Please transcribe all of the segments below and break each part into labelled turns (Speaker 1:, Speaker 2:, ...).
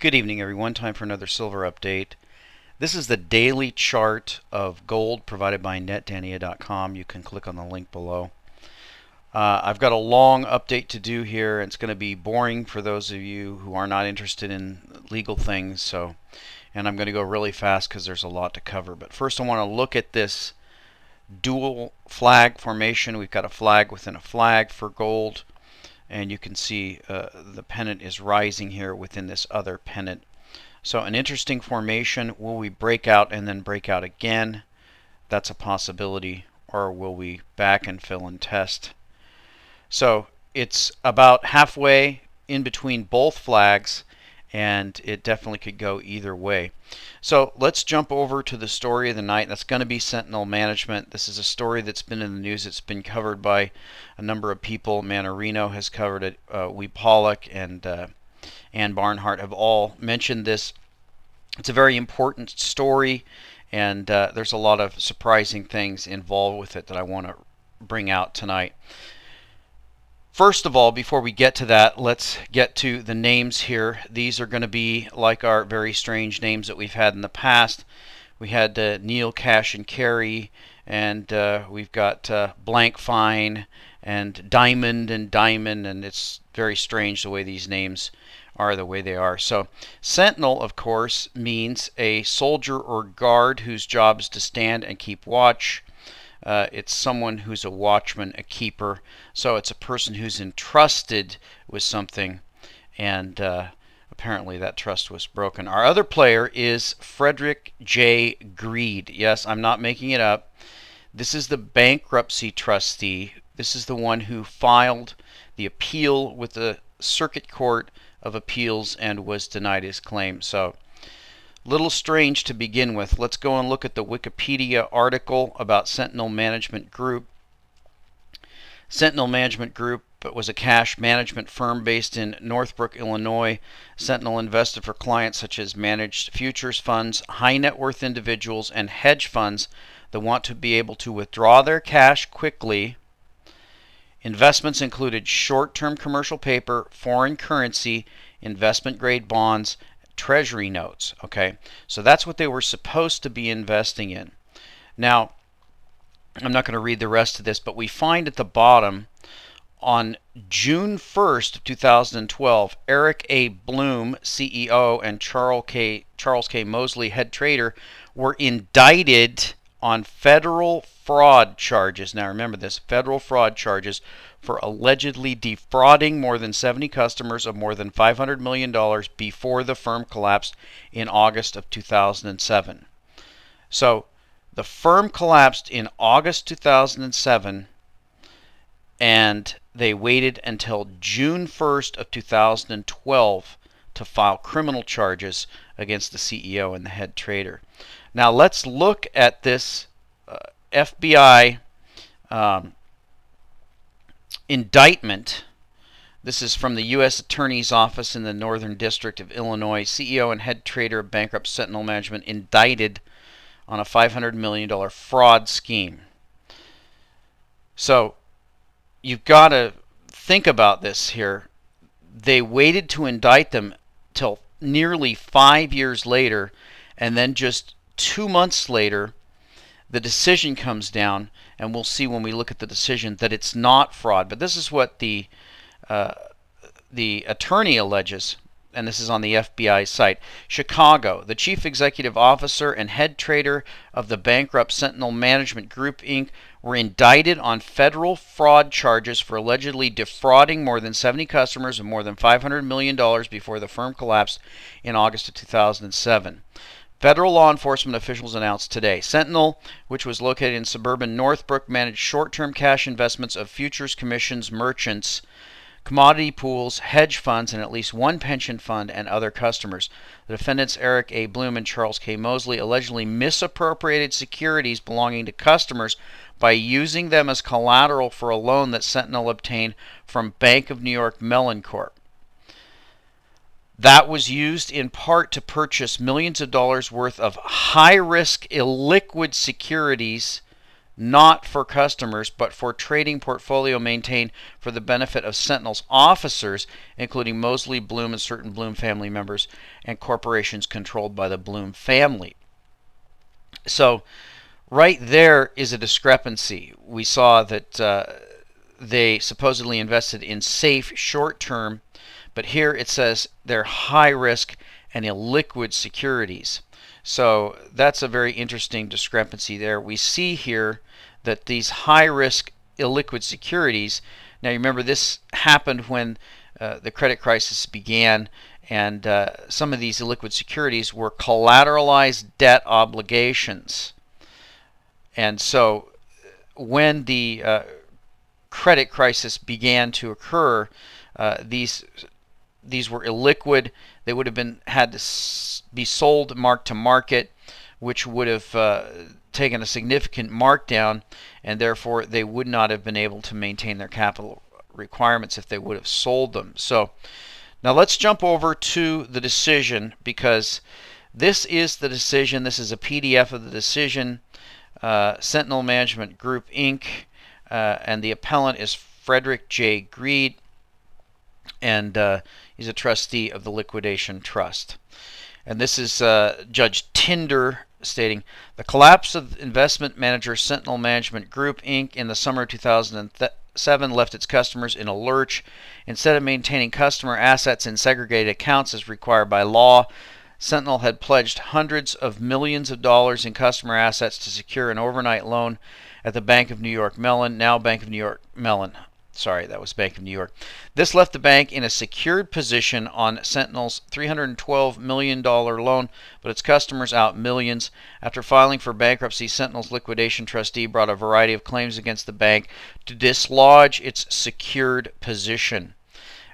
Speaker 1: Good evening, everyone. Time for another silver update. This is the daily chart of gold provided by netdania.com. You can click on the link below. I've got a long update to do here. It's going to be boring for those of you who are not interested in legal things. And I'm going to go really fast because there's a lot to cover. But first I want to look at this dual flag formation. We've got a flag within a flag for gold. And you can see the pennant is rising here within this other pennant. So an interesting formation. Will we break out and then break out again? That's a possibility. Or will we back and fill and test? So it's about halfway in between both flags, and it definitely could go either way. So let's jump over to the story of the night. That's going to be Sentinel Management. This is a story that's been in the news. It's been covered by a number of people. Manarino has covered it. Wee Pollock and Ann Barnhart have all mentioned this. It's a very important story, and there's a lot of surprising things involved with it that I want to bring out tonight. First of all, before we get to that, let's get to the names here. These are going to be like our very strange names that we've had in the past. We had Neil, Cash, and Carey, and we've got Blank Fine, and Diamond, and it's very strange the way these names are the way they are. So Sentinel, of course, means a soldier or guard whose job is to stand and keep watch. It's someone who's a watchman, a keeper. So it's a person who's entrusted with something, and apparently that trust was broken. Our other player is Frederick J. Greed. Yes, I'm not making it up. This is the bankruptcy trustee. This is the one who filed the appeal with the Circuit Court of Appeals and was denied his claim. So little strange to begin with. Let's go and look at the Wikipedia article about Sentinel Management Group. Sentinel Management Group was a cash management firm based in Northbrook, Illinois. Sentinel invested for clients such as managed futures funds, high net worth individuals, and hedge funds that want to be able to withdraw their cash quickly. Investments included short-term commercial paper, foreign currency, investment-grade bonds, treasury notes. Okay, so that's what they were supposed to be investing in. Now, I'm not going to read the rest of this, but we find at the bottom, on June 1st of 2012, Eric A. Bloom, CEO, and Charles K. Mosley, head trader, were indicted on federal fraud charges. Now remember this, federal fraud charges for allegedly defrauding more than 70 customers of more than $500 million before the firm collapsed in August of 2007. So the firm collapsed in August 2007, and they waited until June 1st of 2012 to file criminal charges against the CEO and the head trader. Now let's look at this FBI indictment. This is from the U.S. Attorney's Office in the Northern District of Illinois. CEO and head trader of bankrupt Sentinel Management indicted on a $500 million fraud scheme. So you've got to think about this here. They waited to indict them till nearly 5 years later, and then just 2 months later the decision comes down, and we'll see when we look at the decision that it's not fraud. But this is what the attorney alleges, and this is on the FBI site. Chicago, the chief executive officer and head trader of the bankrupt Sentinel Management Group, Inc. were indicted on federal fraud charges for allegedly defrauding more than 70 customers of more than $500 million before the firm collapsed in August of 2007. Federal law enforcement officials announced today. Sentinel, which was located in suburban Northbrook, managed short-term cash investments of futures commissions merchants, commodity pools, hedge funds, and at least one pension fund and other customers. The defendants, Eric A. Bloom and Charles K. Mosley, allegedly misappropriated securities belonging to customers by using them as collateral for a loan that Sentinel obtained from Bank of New York Mellon Corp. That was used in part to purchase millions of dollars worth of high-risk illiquid securities not for customers, but for trading portfolio maintained for the benefit of Sentinels officers, including Mosley, Bloom, and certain Bloom family members, and corporations controlled by the Bloom family. So right there is a discrepancy. We saw that they supposedly invested in safe short-term, but here it says they're high-risk and illiquid securities. So that's a very interesting discrepancy there. We see here that these high-risk illiquid securities, now remember this happened when the credit crisis began, and some of these illiquid securities were collateralized debt obligations. And so when the credit crisis began to occur, these were illiquid. They would have had to be sold mark to market, which would have taken a significant markdown, and therefore they would not have been able to maintain their capital requirements if they would have sold them. So now let's jump over to the decision, because this is the decision. This is a PDF of the decision. Sentinel Management Group, Inc., and the appellant is Frederick J. Greed, and he's a trustee of the Liquidation Trust. And this is Judge Tinder stating, the collapse of investment manager Sentinel Management Group, Inc. in the summer of 2007 left its customers in a lurch. Instead of maintaining customer assets in segregated accounts as required by law, Sentinel had pledged hundreds of millions of dollars in customer assets to secure an overnight loan at the Bank of New York Mellon, now Bank of New York Mellon. Sorry, that was Bank of New York. This left the bank in a secured position on Sentinel's $312 million loan, but its customers out millions. After filing for bankruptcy, Sentinel's liquidation trustee brought a variety of claims against the bank to dislodge its secured position.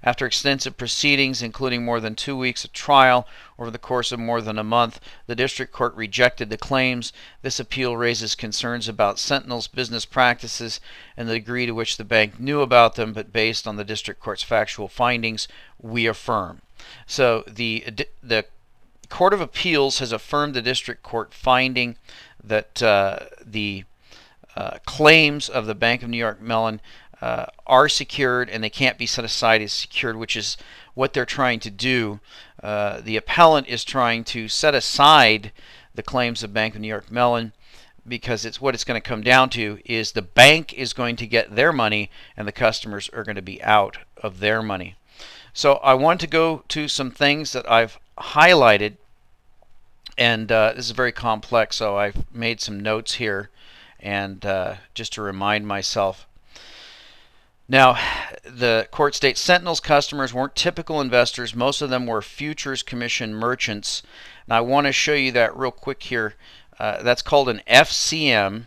Speaker 1: After extensive proceedings, including more than 2 weeks of trial over the course of more than a month, the district court rejected the claims. This appeal raises concerns about Sentinel's business practices and the degree to which the bank knew about them, but based on the district court's factual findings, we affirm. So the Court of Appeals has affirmed the district court finding that the claims of the Bank of New York Mellon are secured and they can't be set aside as secured, which is what they're trying to do. The appellant is trying to set aside the claims of Bank of New York Mellon, because what it's going to come down to is the bank is going to get their money and the customers are going to be out of their money. So I want to go to some things that I've highlighted, and this is very complex, so I've made some notes here, and just to remind myself. Now, the court states Sentinel's customers weren't typical investors. Most of them were futures commission merchants. And I want to show you that real quick here. That's called an FCM,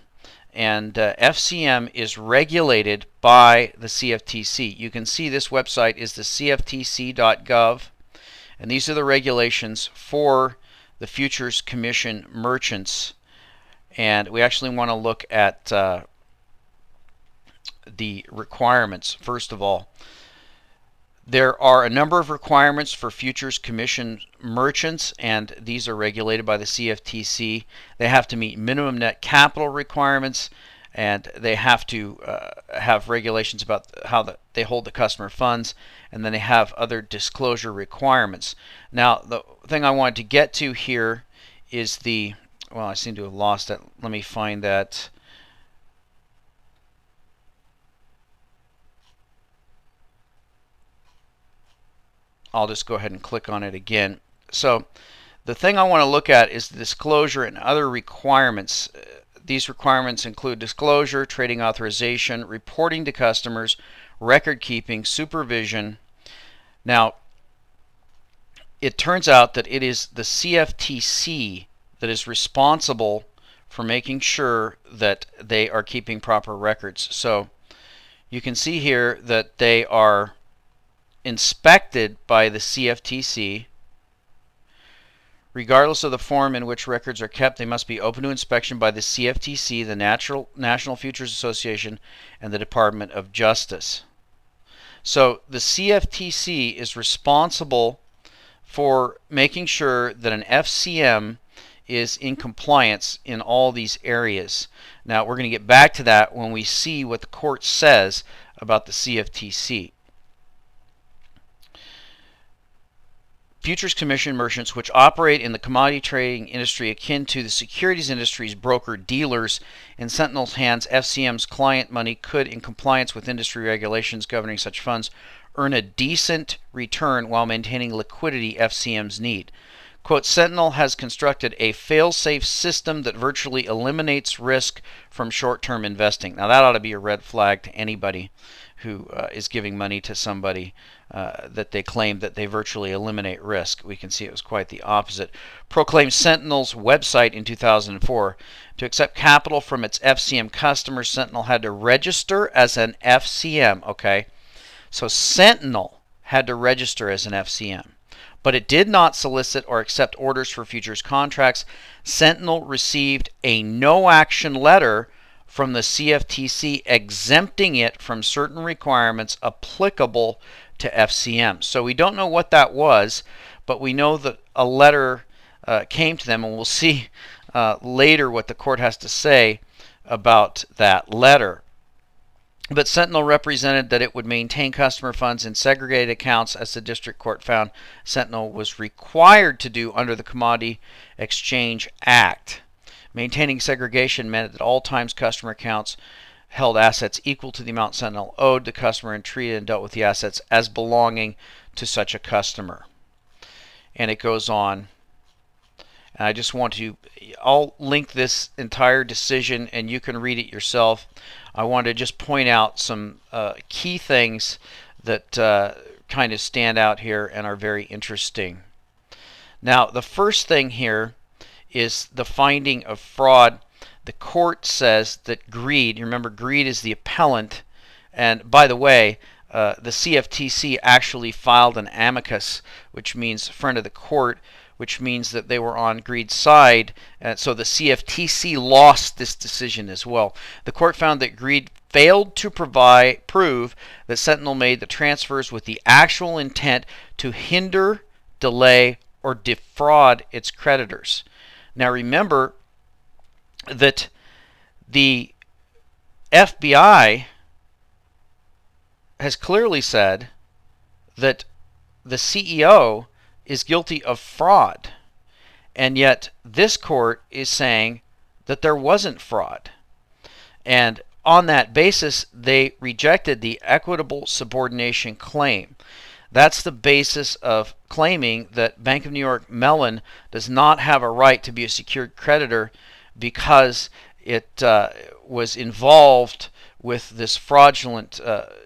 Speaker 1: and FCM is regulated by the CFTC. You can see this website is the cftc.gov, and these are the regulations for the futures commission merchants. And we actually want to look at the requirements. First of all, there are a number of requirements for futures commission merchants, and these are regulated by the CFTC. They have to meet minimum net capital requirements, and they have to have regulations about how they hold the customer funds, and then they have other disclosure requirements. Now, the thing I wanted to get to here is the, well, I seem to have lost that. Let me find that. I'll just go ahead and click on it again. So the thing I want to look at is the disclosure and other requirements. These requirements include disclosure, trading authorization, reporting to customers, record keeping, supervision. Now, it turns out that it is the CFTC that is responsible for making sure that they are keeping proper records. So you can see here that they are inspected by the CFTC. Regardless of the form in which records are kept, they must be open to inspection by the CFTC, the National Futures Association, and the Department of Justice. So the CFTC is responsible for making sure that an FCM is in compliance in all these areas. Now, we're going to get back to that when we see what the court says about the CFTC. Futures commission merchants which operate in the commodity trading industry akin to the securities industry's broker-dealers in Sentinel's hands, FCM's client money could, in compliance with industry regulations governing such funds, earn a decent return while maintaining liquidity FCM's need. Quote, Sentinel has constructed a fail-safe system that virtually eliminates risk from short-term investing. Now that ought to be a red flag to anybody who is giving money to somebody that they claim that they virtually eliminate risk. We can see it was quite the opposite. Proclaimed Sentinel's website in 2004. To accept capital from its FCM customers, Sentinel had to register as an FCM. Okay, so Sentinel had to register as an FCM. But it did not solicit or accept orders for futures contracts. Sentinel received a no-action letter from the CFTC exempting it from certain requirements applicable to FCM. So we don't know what that was, but we know that a letter came to them, and we'll see later what the court has to say about that letter. But Sentinel represented that it would maintain customer funds in segregated accounts, as the district court found Sentinel was required to do under the Commodity Exchange Act. Maintaining segregation meant at all times customer accounts held assets equal to the amount Sentinel owed the customer and treated and dealt with the assets as belonging to such a customer. And it goes on. And I just want to, I'll link this entire decision and you can read it yourself. I want to just point out some key things that kind of stand out here and are very interesting. Now, the first thing here is the finding of fraud. The court says that greed, remember greed is the appellant, and by the way, the CFTC actually filed an amicus, which means friend of the court, which means that they were on greed's side, so the CFTC lost this decision as well. The court found that greed failed to prove that Sentinel made the transfers with the actual intent to hinder, delay, or defraud its creditors. Now remember that the FBI has clearly said that the CEO is guilty of fraud, and yet this court is saying that there wasn't fraud. And on that basis, they rejected the equitable subordination claim. That's the basis of claiming that Bank of New York Mellon does not have a right to be a secured creditor because it was involved with this fraudulent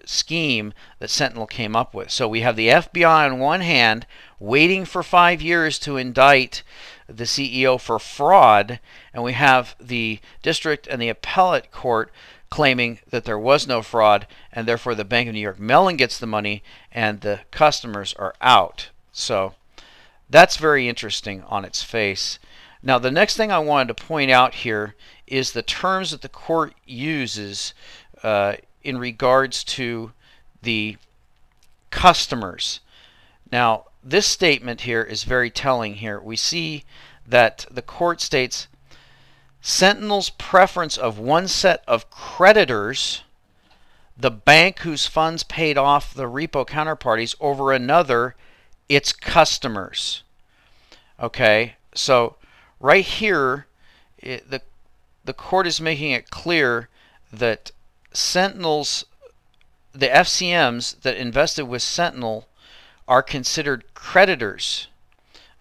Speaker 1: scheme that Sentinel came up with. So we have the FBI on one hand waiting for 5 years to indict the CEO for fraud, and we have the district and the appellate court claiming that there was no fraud, and therefore the Bank of New York Mellon gets the money and the customers are out. So that's very interesting on its face. Now the next thing I wanted to point out here is the terms that the court uses in regards to the customers. Now this statement here is very telling here. We see that the court states Sentinel's preference of one set of creditors, the bank whose funds paid off the repo counterparties, over another, its customers. Okay, so right here the court is making it clear that Sentinel's, the FCMs that invested with Sentinel are considered creditors.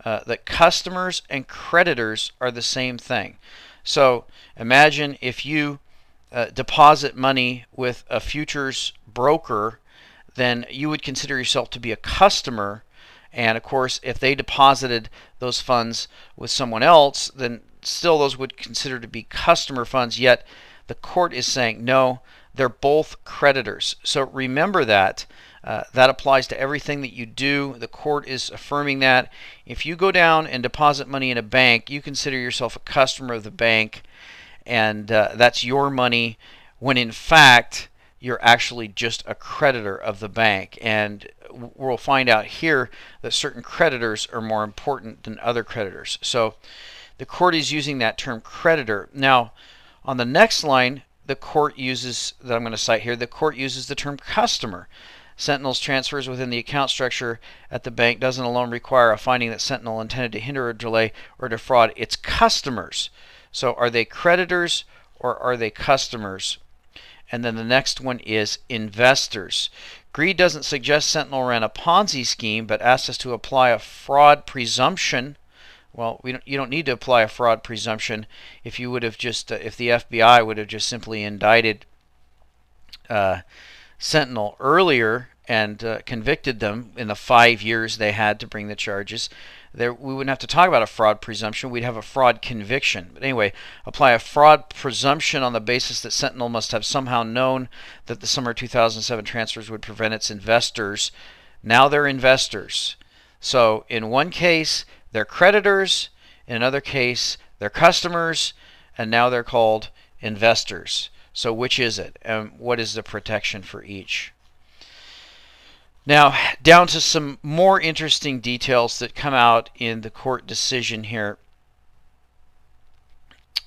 Speaker 1: That customers and creditors are the same thing. So imagine if you deposit money with a futures broker, then you would consider yourself to be a customer. And of course, if they deposited those funds with someone else, then still those would consider to be customer funds. Yet the court is saying, no, they're both creditors. So remember that. That applies to everything that you do. The court is affirming that. If you go down and deposit money in a bank, you consider yourself a customer of the bank, and that's your money, when in fact you're actually just a creditor of the bank. And we'll find out here that certain creditors are more important than other creditors. So the court is using that term creditor. Now, on the next line, the court uses, that I'm going to cite here, the court uses the term customer. Sentinel's transfers within the account structure at the bank doesn't alone require a finding that Sentinel intended to hinder or delay or defraud its customers. So are they creditors or are they customers? And then the next one is investors. Greed doesn't suggest Sentinel ran a Ponzi scheme, but asks us to apply a fraud presumption. Well, you don't need to apply a fraud presumption if you would have just, if the FBI would have just simply indicted Sentinel earlier and convicted them in the 5 years they had to bring the charges. We wouldn't have to talk about a fraud presumption. We'd have a fraud conviction. But anyway, apply a fraud presumption on the basis that Sentinel must have somehow known that the summer 2007 transfers would prevent its investors. Now they're investors. So in one case, they're creditors. In another case, they're customers. And now they're called investors. So which is it? And what is the protection for each? Now, down to some more interesting details that come out in the court decision here.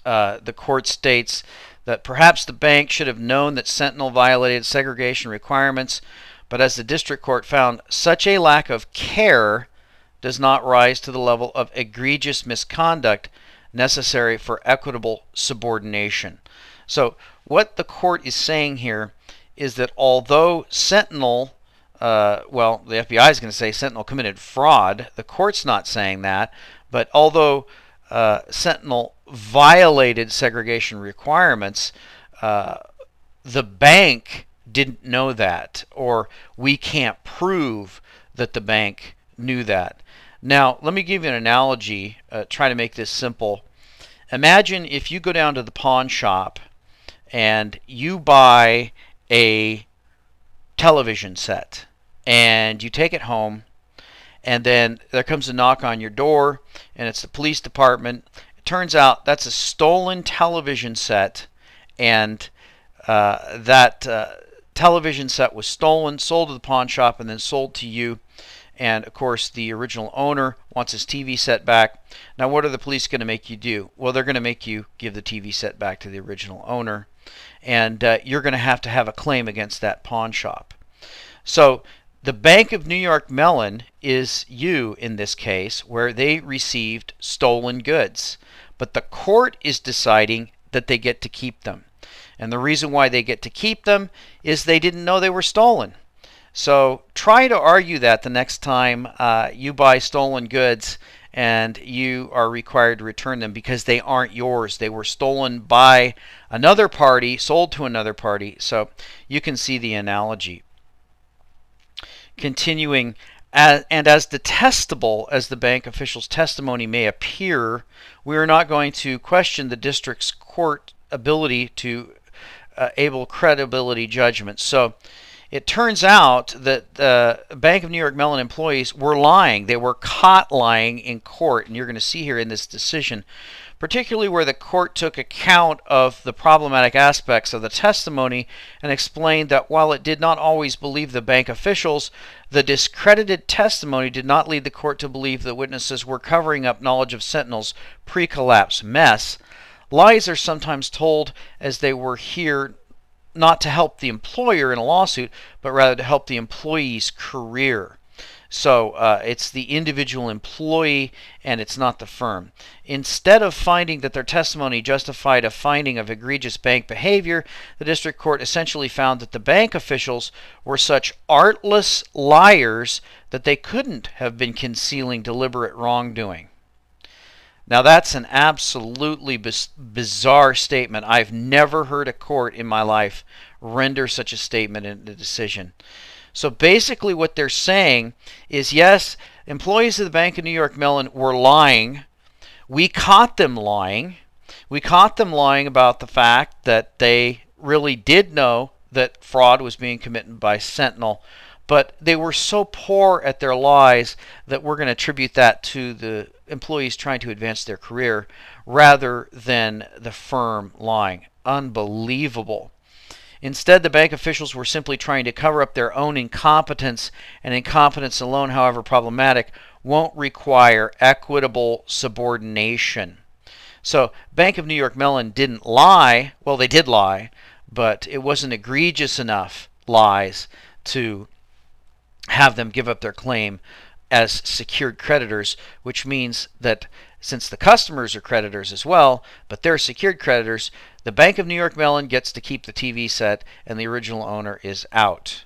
Speaker 1: The court states that perhaps the bank should have known that Sentinel violated segregation requirements, but as the district court found, such a lack of care does not rise to the level of egregious misconduct necessary for equitable subordination. So what the court is saying here is that although Sentinel, well, the FBI is going to say Sentinel committed fraud. The court's not saying that. But although Sentinel violated segregation requirements, the bank didn't know that, or we can't prove that the bank knew that. Now, let me give you an analogy, try to make this simple. Imagine if you go down to the pawn shop and you buy a television set and you take it home, and then there comes a knock on your door and it's the police department. It turns out that's a stolen television set, and that television set was stolen, sold to the pawn shop, and then sold to you. And of course the original owner wants his TV set back. Now what are the police going to make you do? Well, they're going to make you give the TV set back to the original owner, and you're going to have a claim against that pawn shop. So the Bank of New York Mellon is you in this case, where they received stolen goods, but the court is deciding that they get to keep them. And the reason why they get to keep them is they didn't know they were stolen. So try to argue that the next time you buy stolen goods and you are required to return them because they aren't yours. They were stolen by another party, sold to another party. So you can see the analogy. Continuing, and as detestable as the bank official's testimony may appear, we are not going to question the district's court ability to able credibility judgments. So it turns out that the Bank of New York Mellon employees were lying. They were caught lying in court, and you're going to see here in this decision, particularly where the court took account of the problematic aspects of the testimony and explained that while it did not always believe the bank officials, the discredited testimony did not lead the court to believe the witnesses were covering up knowledge of Sentinel's pre-collapse mess. Lies are sometimes told as they were here not to help the employer in a lawsuit, but rather to help the employee's career. So it's the individual employee and it's not the firm. Instead of finding that their testimony justified a finding of egregious bank behavior, the district court essentially found that the bank officials were such artless liars that they couldn't have been concealing deliberate wrongdoing. Now that's an absolutely bizarre statement. I've never heard a court in my life render such a statement in a decision. So basically what they're saying is, yes, employees of the Bank of New York Mellon were lying. We caught them lying. We caught them lying about the fact that they really did know that fraud was being committed by Sentinel. But they were so poor at their lies that we're going to attribute that to the employees trying to advance their career rather than the firm lying. Unbelievable. Instead, the bank officials were simply trying to cover up their own incompetence, and incompetence alone, however problematic, won't require equitable subordination. So Bank of New York Mellon didn't lie. Well, they did lie, but it wasn't egregious enough lies to have them give up their claim as secured creditors, which means that since the customers are creditors as well, but they're secured creditors, the Bank of New York Mellon gets to keep the TV set and the original owner is out.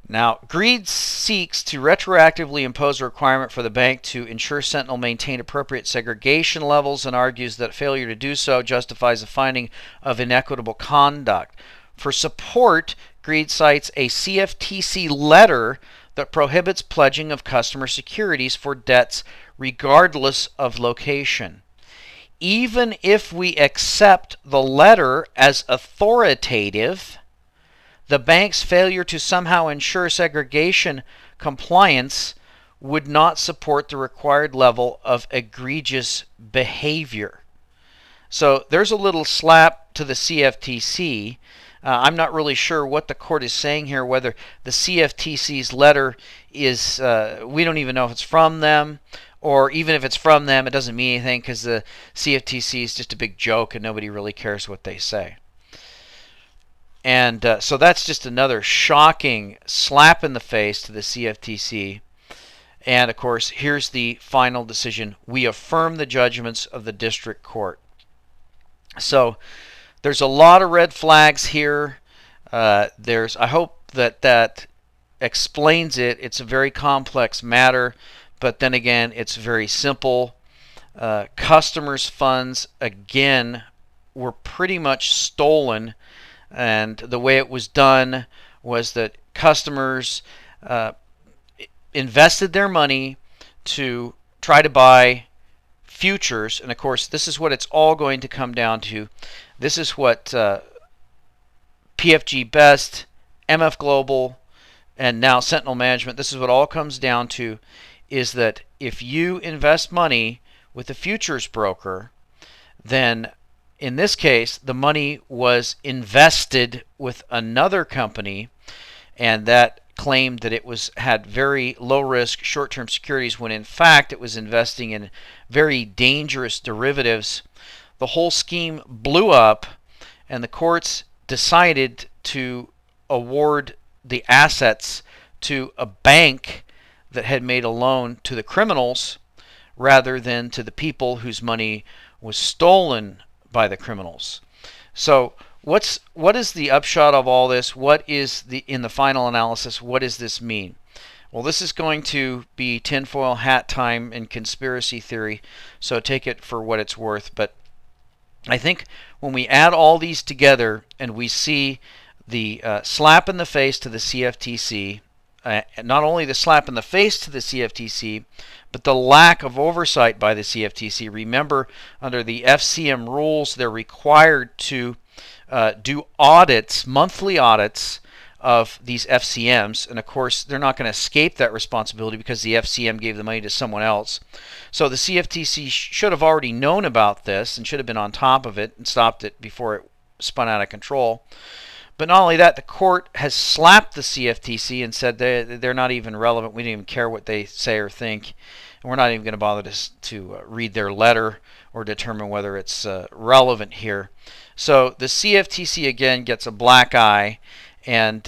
Speaker 1: Now, greed seeks to retroactively impose a requirement for the bank to ensure Sentinel maintain appropriate segregation levels and argues that failure to do so justifies a finding of inequitable conduct. For support, greed cites a CFTC letter that prohibits pledging of customer securities for debts regardless of location. Even if we accept the letter as authoritative, the bank's failure to somehow ensure segregation compliance would not support the required level of egregious behavior. So there's a little slap to the CFTC. I'm not really sure what the court is saying here, whether the CFTC's letter is, we don't even know if it's from them, or even if it's from them, it doesn't mean anything because the CFTC is just a big joke and nobody really cares what they say. And so that's just another shocking slap in the face to the CFTC. And of course, here's the final decision. We affirm the judgments of the district court. So there's a lot of red flags here. I hope that explains it. It's a very complex matter, but then again, it's very simple. Customers' funds, again, were pretty much stolen. And the way it was done was that customers invested their money to try to buy futures. And of course, this is what it's all going to come down to. This is what PFG Best, MF Global, and now Sentinel Management, this is what all comes down to, is that if you invest money with a futures broker, then in this case, the money was invested with another company, and that claimed that it had very low-risk short-term securities when in fact it was investing in very dangerous derivatives. The whole scheme blew up, and the courts decided to award the assets to a bank that had made a loan to the criminals rather than to the people whose money was stolen by the criminals. So what is the upshot of all this? What is in the final analysis, what does this mean? Well, this is going to be tinfoil hat time in conspiracy theory, so take it for what it's worth. But I think when we add all these together and we see the slap in the face to the CFTC, not only the slap in the face to the CFTC, but the lack of oversight by the CFTC. Remember, under the FCM rules, they're required to do audits, monthly audits of these FCMs, and of course they're not going to escape that responsibility because the FCM gave the money to someone else. So the CFTC should have already known about this and should have been on top of it and stopped it before it spun out of control. But not only that, the court has slapped the CFTC and said they're not even relevant. We don't even care what they say or think. And we're not even going to bother to read their letter or determine whether it's relevant here. So the CFTC, again, gets a black eye. And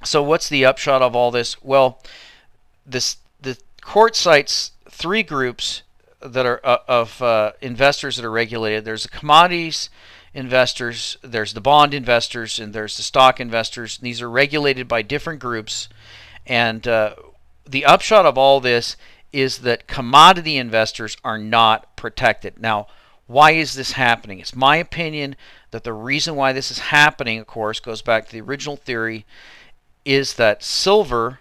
Speaker 1: so what's the upshot of all this? Well, the court cites three groups that are of investors that are regulated. There's the commodities investors, there's the bond investors, and there's the stock investors. These are regulated by different groups, and the upshot of all this is that commodity investors are not protected. Now, why is this happening? It's my opinion that the reason why this is happening, of course, goes back to the original theory, is that silver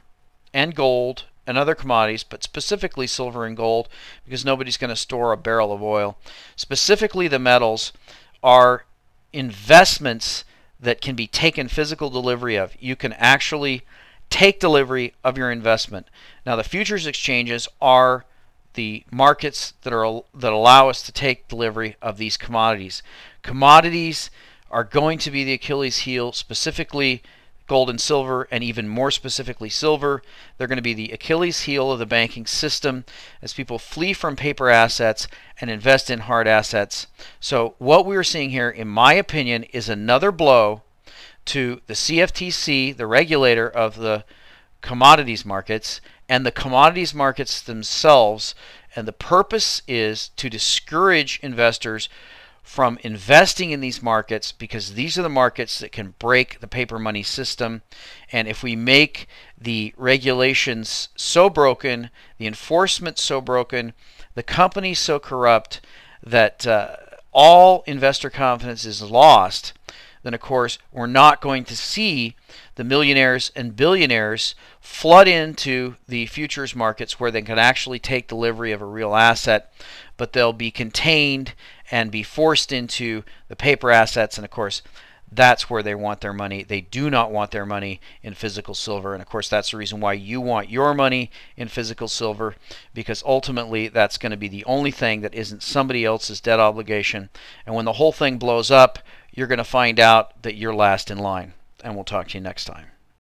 Speaker 1: and gold and other commodities, but specifically silver and gold, because nobody's going to store a barrel of oil, specifically the metals, are investments that can be taken physical delivery of. You can actually take delivery of your investment. Now, the futures exchanges are the markets that allow us to take delivery of these commodities. Commodities are going to be the Achilles heel, specifically gold and silver, and even more specifically silver. They're going to be the Achilles heel of the banking system as people flee from paper assets and invest in hard assets. So what we're seeing here, in my opinion, is another blow to the CFTC, the regulator of the commodities markets, and the commodities markets themselves. And the purpose is to discourage investors from investing in these markets, because these are the markets that can break the paper money system. And if we make the regulations so broken, the enforcement so broken, the companies so corrupt that all investor confidence is lost, then of course we're not going to see the millionaires and billionaires flood into the futures markets where they can actually take delivery of a real asset, but they'll be contained and be forced into the paper assets. And of course that's where they want their money. They do not want their money in physical silver. And of course that's the reason why you want your money in physical silver, because ultimately that's going to be the only thing that isn't somebody else's debt obligation. And when the whole thing blows up, you're going to find out that you're last in line. And we'll talk to you next time.